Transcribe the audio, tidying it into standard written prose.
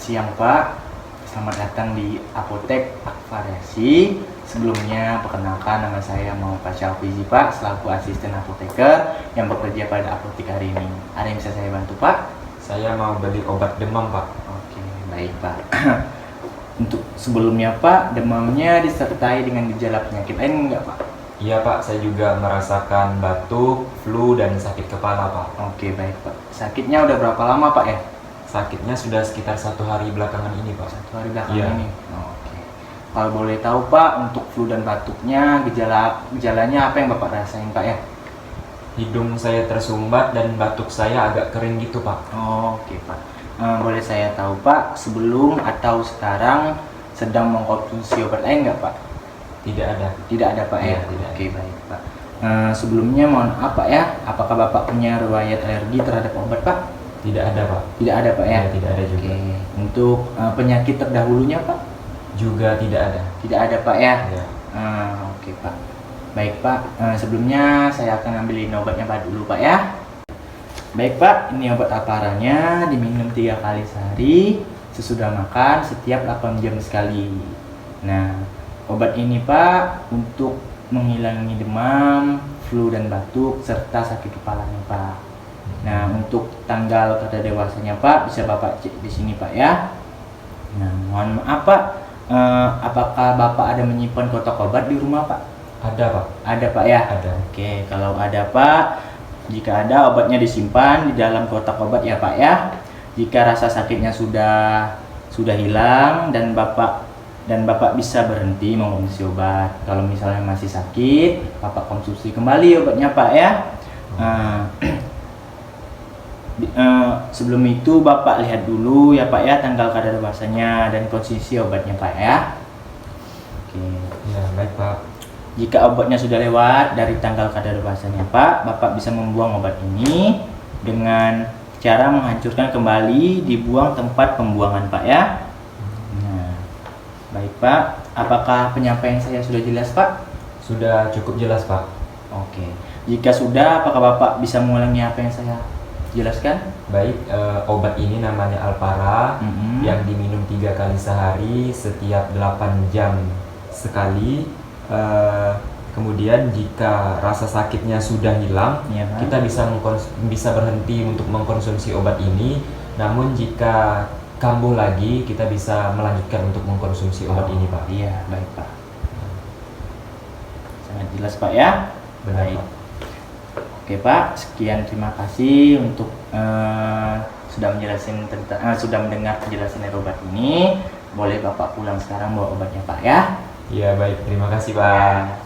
siang Pak, selamat datang di Apotek Variasi. Sebelumnya perkenalkan, nama saya Muhammad Syafrizi Pak, selaku asisten apoteker yang bekerja pada apotek hari ini. Ada yang bisa saya bantu Pak? Saya mau beli obat demam Pak. Oke, baik Pak. Untuk sebelumnya Pak, demamnya disertai dengan gejala penyakit lain enggak Pak? Iya Pak, saya juga merasakan batuk, flu, dan sakit kepala Pak. Oke, baik Pak. Sakitnya udah berapa lama Pak ya? Sakitnya sudah sekitar 1 hari belakangan ini Pak. 1 hari belakangan Iya. ini. Oke. Kalau boleh tahu Pak, untuk flu dan batuknya, gejalanya apa yang Bapak rasain Pak ya? Hidung saya tersumbat dan batuk saya agak kering gitu Pak. Oke Pak. Boleh saya tahu Pak, sebelum atau sekarang sedang mengkonsumsi obat lain nggak Pak? Tidak ada. Tidak ada Pak ya? Iya, tidak ada. Oke, baik Pak. Sebelumnya mohon apa ya? Apakah Bapak punya riwayat alergi terhadap obat Pak? Tidak ada Pak. Tidak ada Pak ya? Iya, tidak ada juga. Oke. Untuk penyakit terdahulunya Pak? Juga tidak ada. Tidak ada Pak ya? Ya. Oke Pak. Baik Pak, sebelumnya saya akan ambilin obatnya Pak dulu Pak ya. Baik Pak, ini obat aparanya diminum 3 kali sehari sesudah makan setiap 8 jam sekali. Nah, obat ini Pak untuk menghilangi demam, flu dan batuk serta sakit kepalanya Pak. Nah, untuk tanggal kadadewasanya Pak bisa Bapak cek di sini Pak ya. Nah, mohon maaf Pak, apakah Bapak ada menyimpan kotak obat di rumah Pak? Ada Pak. Ada Pak ya? Ada. Oke, kalau ada Pak, jika ada obatnya disimpan di dalam kotak obat ya Pak ya. Jika rasa sakitnya sudah hilang dan Bapak bisa berhenti mengkonsumsi obat. Kalau misalnya masih sakit, Bapak konsumsi kembali obatnya Pak ya. Sebelum itu Bapak lihat dulu ya Pak ya tanggal kadaluarsanya dan konsumsi obatnya Pak ya. Oke. Ya, baik Pak. Jika obatnya sudah lewat dari tanggal kadaluarsanya Pak, Bapak bisa membuang obat ini dengan cara menghancurkan kembali, dibuang tempat pembuangan Pak ya. Nah, baik Pak, apakah penyampaian saya sudah jelas Pak? Sudah cukup jelas Pak. Oke. Jika sudah, apakah Bapak bisa mengulangi apa yang saya jelaskan? Baik, obat ini namanya Alpara yang Mhm. diminum 3 kali sehari setiap 8 jam sekali. Kemudian jika rasa sakitnya sudah hilang, Iya, Pak. kita bisa berhenti untuk mengkonsumsi obat ini. Namun jika kambuh lagi, kita bisa melanjutkan untuk mengkonsumsi obat ini Pak. Iya, baik Pak. Sangat jelas Pak ya. Benar, Baik. Pak. Oke Pak, sekian terima kasih untuk sudah mendengar penjelasan dari obat ini. Boleh Bapak pulang sekarang bawa obatnya Pak ya. Iya baik, terima kasih Pak.